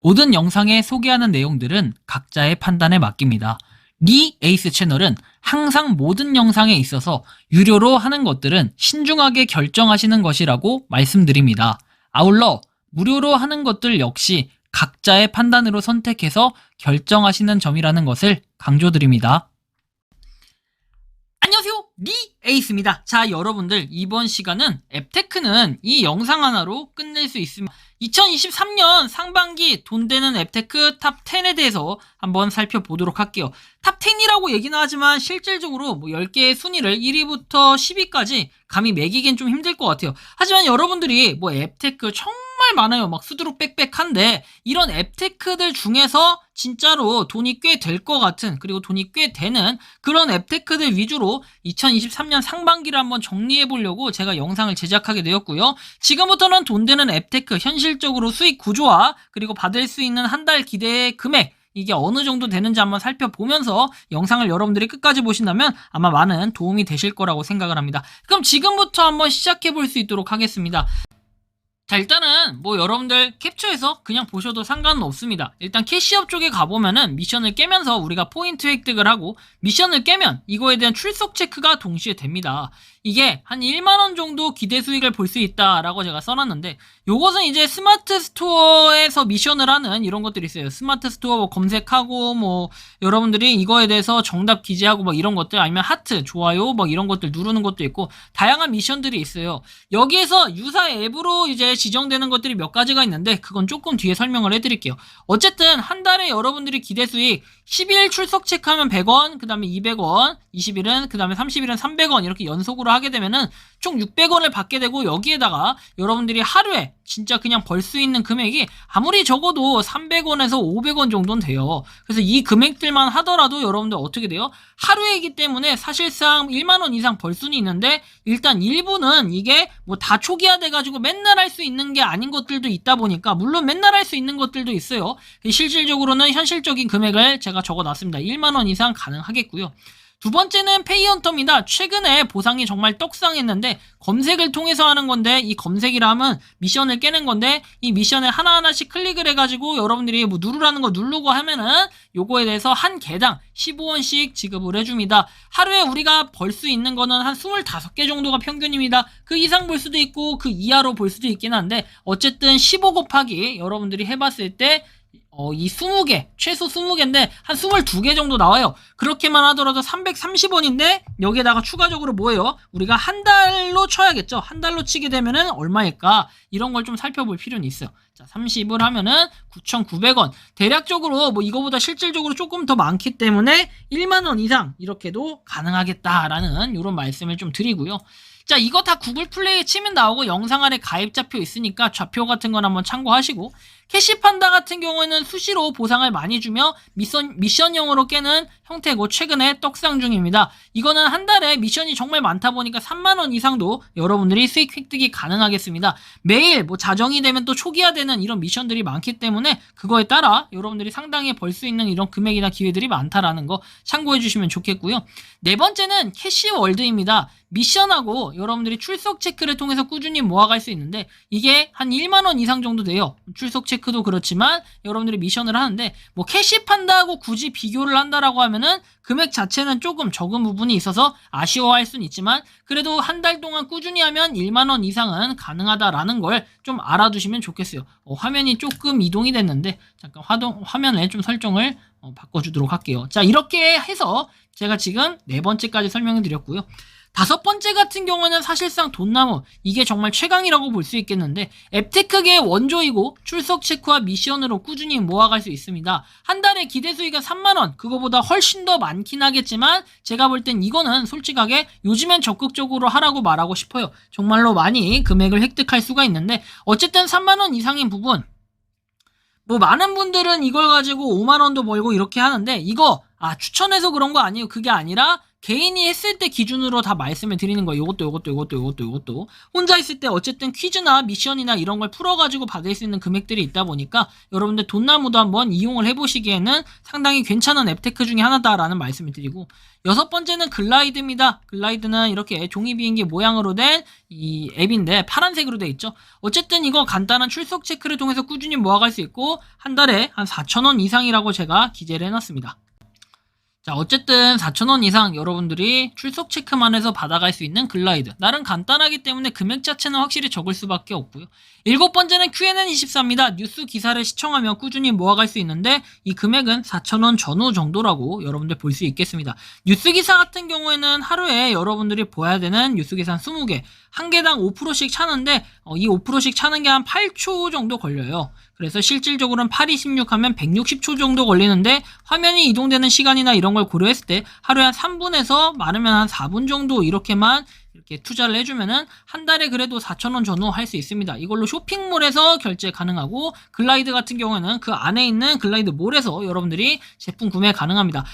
모든 영상에 소개하는 내용들은 각자의 판단에 맡깁니다. 리 에이스 채널은 항상 모든 영상에 있어서 유료로 하는 것들은 신중하게 결정하시는 것이라고 말씀드립니다. 아울러 무료로 하는 것들 역시 각자의 판단으로 선택해서 결정하시는 점이라는 것을 강조드립니다. 안녕하세요, 리 에이스입니다. 자, 여러분들, 이번 시간은 앱테크는 이 영상 하나로 끝낼 수 있습니다. 2023년 상반기 돈 되는 앱테크 탑 10에 대해서 한번 살펴보도록 할게요. 탑 10이라고 얘기는 하지만 실질적으로 10개의 순위를 1위부터 10위까지 감히 매기긴 좀 힘들 것 같아요. 하지만 여러분들이 앱테크 정말 많아요. 막 수두룩 빽빽한데 이런 앱테크들 중에서 진짜로 돈이 꽤 될 것 같은, 그리고 돈이 꽤 되는 그런 앱테크들 위주로 2023년 상반기를 한번 정리해 보려고 제가 영상을 제작하게 되었고요. 지금부터는 돈 되는 앱테크 현실적으로 수익 구조와 그리고 받을 수 있는 한 달 기대 금액, 이게 어느 정도 되는지 한번 살펴보면서 영상을 여러분들이 끝까지 보신다면 아마 많은 도움이 되실 거라고 생각을 합니다. 그럼 지금부터 한번 시작해 볼 수 있도록 하겠습니다. 자, 일단은 여러분들 캡처해서 그냥 보셔도 상관은 없습니다. 일단 캐시업 쪽에 가보면은 미션을 깨면서 우리가 포인트 획득을 하고, 미션을 깨면 이거에 대한 출석 체크가 동시에 됩니다. 이게 한 1만원 정도 기대 수익을 볼 수 있다라고 제가 써놨는데, 요것은 이제 스마트 스토어에서 미션을 하는 이런 것들이 있어요. 스마트 스토어 검색하고 여러분들이 이거에 대해서 정답 기재하고 이런 것들, 아니면 하트, 좋아요 이런 것들 누르는 것도 있고 다양한 미션들이 있어요. 여기에서 유사 앱으로 이제 지정되는 것들이 몇 가지가 있는데 그건 조금 뒤에 설명을 해드릴게요. 어쨌든 한 달에 여러분들이 기대 수익 10일 출석 체크하면 100원, 그 다음에 200원, 20일은, 그 다음에 30일은 300원 이렇게 연속으로 하게 되면은 총 600원을 받게 되고, 여기에다가 여러분들이 하루에 진짜 그냥 벌 수 있는 금액이 아무리 적어도 300원에서 500원 정도는 돼요. 그래서 이 금액들만 하더라도 여러분들 어떻게 돼요? 하루이기 때문에 사실상 1만원 이상 벌 수는 있는데, 일단 일부는 이게 다 초기화 돼가지고 맨날 할 수 있는 게 아닌 것들도 있다 보니까, 물론 맨날 할 수 있는 것들도 있어요. 실질적으로는 현실적인 금액을 제가 적어놨습니다. 1만원 이상 가능하겠고요. 두 번째는 페이헌터입니다. 최근에 보상이 정말 떡상했는데 검색을 통해서 하는 건데, 이 검색이라 하면 미션을 깨는 건데, 이 미션에 하나하나씩 클릭을 해가지고 여러분들이 누르라는 거 누르고 하면은 요거에 대해서 한 개당 15원씩 지급을 해줍니다. 하루에 우리가 벌 수 있는 거는 한 25개 정도가 평균입니다. 그 이상 볼 수도 있고 그 이하로 볼 수도 있긴 한데, 어쨌든 15 곱하기 여러분들이 해봤을 때 이 20개, 최소 20개인데 한 22개 정도 나와요. 그렇게만 하더라도 330원인데 여기에다가 추가적으로 뭐예요? 우리가 한 달로 쳐야겠죠. 한 달로 치게 되면은 얼마일까? 이런 걸 좀 살펴볼 필요는 있어요. 자, 30을 하면은 9,900원. 대략적으로 이거보다 실질적으로 조금 더 많기 때문에 1만원 이상 이렇게도 가능하겠다라는 이런 말씀을 좀 드리고요. 자, 이거 다 구글 플레이에 치면 나오고 영상 아래 가입자표 있으니까 좌표 같은 건 한번 참고하시고, 캐시판다 같은 경우에는 수시로 보상을 많이 주며 미션형으로 깨는 형태고 최근에 떡상 중입니다. 이거는 한 달에 미션이 정말 많다 보니까 3만원 이상도 여러분들이 수익 획득이 가능하겠습니다. 매일 자정이 되면 또 초기화되는 이런 미션들이 많기 때문에 그거에 따라 여러분들이 상당히 벌 수 있는 이런 금액이나 기회들이 많다라는 거 참고해 주시면 좋겠고요. 네 번째는 캐시월드입니다. 미션하고 여러분들이 출석 체크를 통해서 꾸준히 모아갈 수 있는데, 이게 한 1만원 이상 정도 돼요. 출석 체크도 그렇지만 여러분들이 미션을 하는데, 캐시판다하고 굳이 비교를 한다라고 하면은 금액 자체는 조금 적은 부분이 있어서 아쉬워할 수는 있지만, 그래도 한 달 동안 꾸준히 하면 1만원 이상은 가능하다라는 걸 좀 알아두시면 좋겠어요. 화면이 조금 이동이 됐는데 잠깐 화면을 좀 설정을 바꿔주도록 할게요. 자, 이렇게 해서 제가 지금 네 번째까지 설명을 드렸고요. 다섯 번째 같은 경우는 사실상 돈나무, 이게 정말 최강이라고 볼 수 있겠는데, 앱테크계의 원조이고 출석 체크와 미션으로 꾸준히 모아갈 수 있습니다. 한 달에 기대 수익은 3만원, 그거보다 훨씬 더 많긴 하겠지만 제가 볼 땐 이거는 솔직하게 요즘엔 적극적으로 하라고 말하고 싶어요. 정말로 많이 금액을 획득할 수가 있는데, 어쨌든 3만원 이상인 부분, 많은 분들은 이걸 가지고 5만원도 벌고 이렇게 하는데, 이거 추천해서 그런 거 아니에요. 그게 아니라 개인이 했을 때 기준으로 다 말씀을 드리는 거예요. 요것도. 혼자 있을 때 어쨌든 퀴즈나 미션이나 이런 걸 풀어가지고 받을 수 있는 금액들이 있다 보니까 여러분들 돈나무도 한번 이용을 해보시기에는 상당히 괜찮은 앱테크 중에 하나다라는 말씀을 드리고, 여섯 번째는 글라이드입니다. 글라이드는 이렇게 종이 비행기 모양으로 된 이 앱인데 파란색으로 돼 있죠. 어쨌든 이거 간단한 출석 체크를 통해서 꾸준히 모아갈 수 있고 한 달에 한 4,000원 이상이라고 제가 기재를 해놨습니다. 자, 어쨌든 4,000원 이상 여러분들이 출석 체크만 해서 받아갈 수 있는 글라이드. 나름 간단하기 때문에 금액 자체는 확실히 적을 수밖에 없고요. 일곱 번째는 QNN24입니다. 뉴스 기사를 시청하며 꾸준히 모아갈 수 있는데 이 금액은 4,000원 전후 정도라고 여러분들 볼 수 있겠습니다. 뉴스 기사 같은 경우에는 하루에 여러분들이 보아야 되는 뉴스 기사 20개, 한 개당 5%씩 차는데 이 5%씩 차는 게 한 8초 정도 걸려요. 그래서 실질적으로는 826 하면 160초 정도 걸리는데 화면이 이동되는 시간이나 이런 걸 고려했을 때 하루에 한 3분에서 많으면 한 4분 정도 이렇게만 이렇게 투자를 해주면은 한 달에 그래도 4,000원 전후 할 수 있습니다. 이걸로 쇼핑몰에서 결제 가능하고 글라이드 같은 경우에는 그 안에 있는 글라이드 몰에서 여러분들이 제품 구매 가능합니다.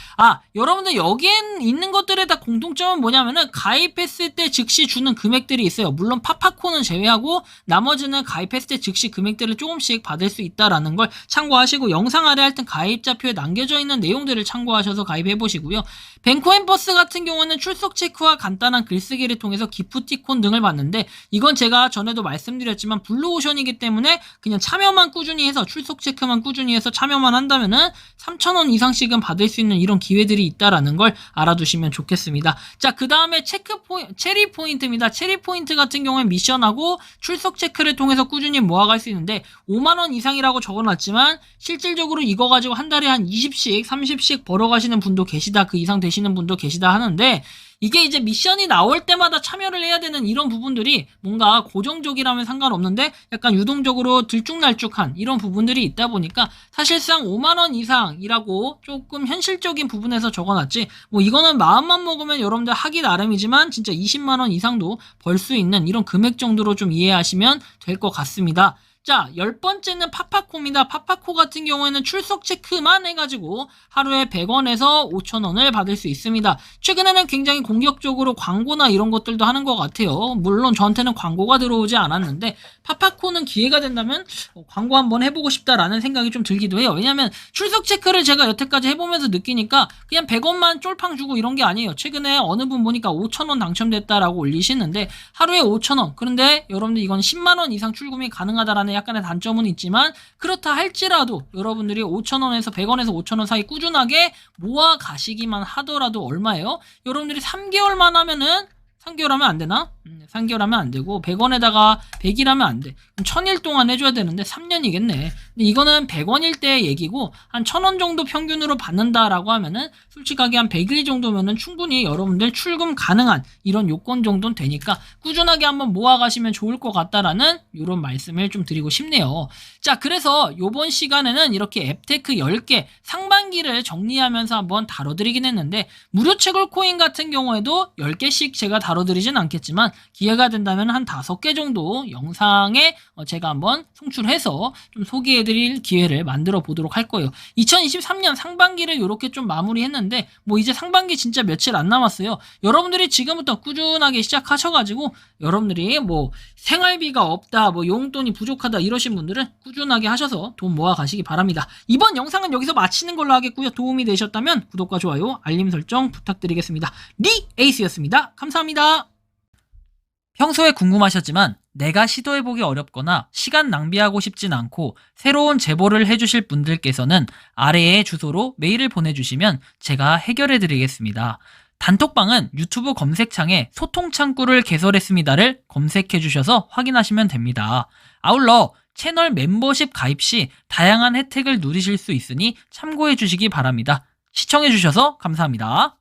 여러분들 여기엔 있는 것들에 다 공통점은 뭐냐면은 가입했을 때 즉시 주는 금액들이 있어요. 물론 파파코는 제외하고 나머지는 가입했을 때 즉시 금액들을 조금씩 받을 수 있다라는 걸 참고하시고, 영상 아래 하여튼 가입자표에 남겨져 있는 내용들을 참고하셔서 가입해 보시고요. 뱅코앤버스 같은 경우는 출석 체크와 간단한 글쓰기를 통해서 기프티콘 등을 받는데, 이건 제가 전에도 말씀드렸지만 블루오션이기 때문에 그냥 참여만 꾸준히 해서 출석 체크만 꾸준히 해서 참여만 한다면은 3,000원 이상씩은 받을 수 있는 이런 기회들이 있다라는 걸 알아두시면 좋겠습니다. 자, 그 다음에 체리 포인트입니다. 체리 포인트 같은 경우에 미션하고 출석 체크를 통해서 꾸준히 모아갈 수 있는데 5만원 이상이라고 적어놨지만 실질적으로 이거 가지고 한 달에 한 20씩 30씩 벌어가시는 분도 계시다, 그 이상 되시는 분도 계시다 하는데, 이게 이제 미션이 나올 때마다 참여를 해야 되는 이런 부분들이 뭔가 고정적이라면 상관없는데 약간 유동적으로 들쭉날쭉한 이런 부분들이 있다 보니까 사실상 5만원 이상이라고 조금 현실적인 부분에서 적어놨지, 뭐 이거는 마음만 먹으면 여러분들 하기 나름이지만 진짜 20만원 이상도 벌 수 있는 이런 금액 정도로 좀 이해하시면 될 것 같습니다. 자, 10번째는 파파코입니다. 파파코 같은 경우에는 출석 체크만 해가지고 하루에 100원에서 5,000원을 받을 수 있습니다. 최근에는 굉장히 공격적으로 광고나 이런 것들도 하는 것 같아요. 물론 저한테는 광고가 들어오지 않았는데 파파코는 기회가 된다면 광고 한번 해보고 싶다라는 생각이 좀 들기도 해요. 왜냐면 출석 체크를 제가 여태까지 해보면서 느끼니까 그냥 100원만 쫄팡 주고 이런 게 아니에요. 최근에 어느 분 보니까 5,000원 당첨됐다라고 올리시는데 하루에 5,000원. 그런데 여러분들 이건 10만원 이상 출금이 가능하다라는 약간의 단점은 있지만, 그렇다 할지라도 여러분들이 5,000원에서 100원에서 5,000원 사이 꾸준하게 모아 가시기만 하더라도 얼마예요? 여러분들이 3개월만 하면은, 3개월 하면 안 되나? 3개월 하면 안 되고 100원에다가 100일 하면 안 돼. 그럼 1000일 동안 해줘야 되는데 3년이겠네. 근데 이거는 100원일 때 얘기고 한 1,000원 정도 평균으로 받는다라고 하면은 솔직하게 한 100일 정도면은 충분히 여러분들 출금 가능한 이런 요건 정도는 되니까 꾸준하게 한번 모아가시면 좋을 것 같다라는 이런 말씀을 좀 드리고 싶네요. 자, 그래서 요번 시간에는 이렇게 앱테크 10개 상반기를 정리하면서 한번 다뤄드리긴 했는데, 무료 채굴 코인 같은 경우에도 10개씩 제가 다뤄드리진 않겠지만 기회가 된다면 한 5개 정도 영상에 제가 한번 송출해서 좀 소개해드릴 기회를 만들어 보도록 할 거예요. 2023년 상반기를 이렇게 좀 마무리했는데 뭐 이제 상반기 진짜 며칠 안 남았어요. 여러분들이 지금부터 꾸준하게 시작하셔가지고 여러분들이 뭐 생활비가 없다, 뭐 용돈이 부족하다 이러신 분들은 꾸준하게 하셔서 돈 모아 가시기 바랍니다. 이번 영상은 여기서 마치는 걸로 하겠고요. 도움이 되셨다면 구독과 좋아요, 알림 설정 부탁드리겠습니다. 에이스였습니다. 감사합니다. 평소에 궁금하셨지만 내가 시도해보기 어렵거나 시간 낭비하고 싶진 않고 새로운 제보를 해주실 분들께서는 아래의 주소로 메일을 보내주시면 제가 해결해드리겠습니다. 단톡방은 유튜브 검색창에 소통창구를 개설했습니다를 검색해주셔서 확인하시면 됩니다. 아울러 채널 멤버십 가입 시 다양한 혜택을 누리실 수 있으니 참고해주시기 바랍니다. 시청해주셔서 감사합니다.